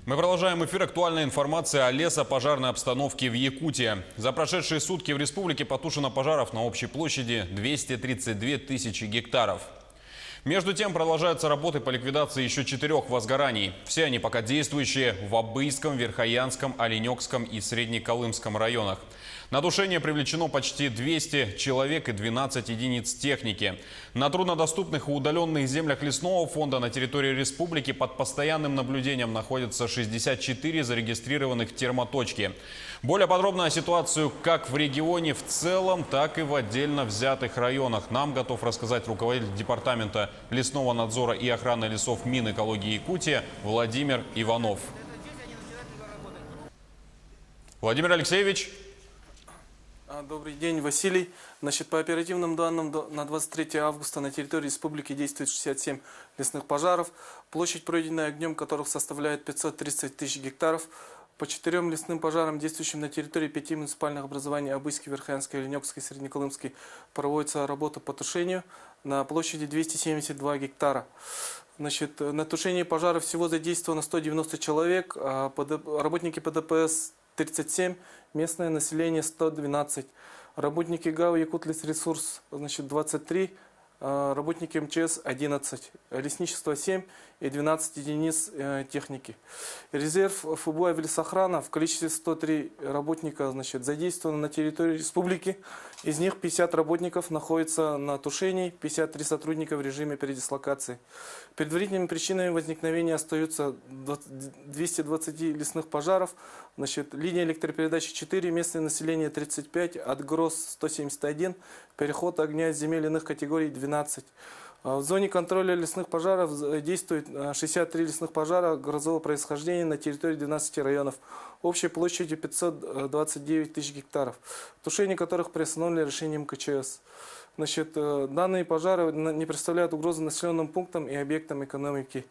Мы продолжаем эфир. Актуальная информация о лесопожарной обстановке в Якутии. За прошедшие сутки в республике потушено пожаров на общей площади 232 тысячи гектаров. Между тем продолжаются работы по ликвидации еще 4 возгораний. Все они пока действующие в Абыйском, Верхоянском, Оленёкском и Среднеколымском районах. На тушение привлечено почти 200 человек и 12 единиц техники. На труднодоступных и удаленных землях лесного фонда на территории республики под постоянным наблюдением находятся 64 зарегистрированных термоточки. Более подробно о ситуации как в регионе в целом, так и в отдельно взятых районах нам готов рассказать руководитель департамента лесного надзора и охраны лесов Минэкологии Якутии Владимир Иванов. Владимир Алексеевич. Добрый день, Василий. Значит, по оперативным данным, на 23 августа на территории республики действует 67 лесных пожаров. Площадь, пройденная огнем которых составляет 530 тысяч гектаров. По 4 лесным пожарам, действующим на территории 5 муниципальных образований Абыйский, Верхоянский, Оленёкский, Среднеколымский, проводится работа по тушению на площади 272 гектара. Значит, на тушении пожаров всего задействовано 190 человек, работники ПДПС 37, местное население 112, работники ГАУ Якутлесресурс, значит, 23, работники МЧС 11, лесничество 7 и 12 единиц техники. Резерв ФБУ лесохрана в количестве 103 работника, значит, задействовано на территории республики. Из них 50 работников находятся на тушении, 53 сотрудника в режиме передислокации. Предварительными причинами возникновения остаются 220 лесных пожаров, значит, линия электропередачи 4, местное население 35, отгроз 171, переход огня с земель иных категорий 12. В зоне контроля лесных пожаров действует 63 лесных пожара грозового происхождения на территории 12 районов, общей площадью 529 тысяч гектаров, тушение которых приостановлено решением КЧС. Значит, данные пожары не представляют угрозы населенным пунктам и объектам экономики.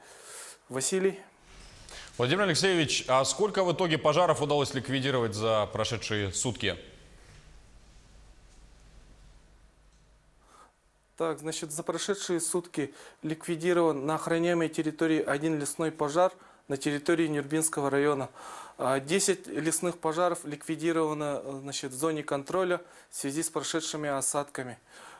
Василий. Владимир Алексеевич, а сколько в итоге пожаров удалось ликвидировать за прошедшие сутки? Так, значит, за прошедшие сутки ликвидирован на охраняемой территории 1 лесной пожар на территории Нюрбинского района. 10 лесных пожаров ликвидировано, значит, в зоне контроля в связи с прошедшими осадками.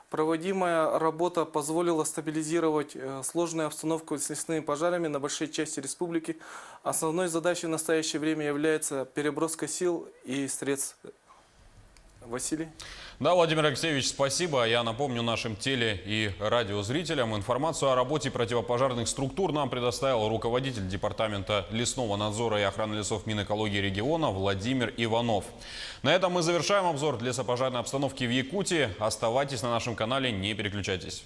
Проводимая работа позволила стабилизировать сложную обстановку с лесными пожарами на большой части республики. Основной задачей в настоящее время является переброска сил и средств. Василий. Да, Владимир Алексеевич, спасибо. Я напомню нашим теле- и радиозрителям, информацию о работе противопожарных структур нам предоставил руководитель департамента лесного надзора и охраны лесов Минэкологии региона Владимир Иванов. На этом мы завершаем обзор лесопожарной обстановки в Якутии. Оставайтесь на нашем канале, не переключайтесь.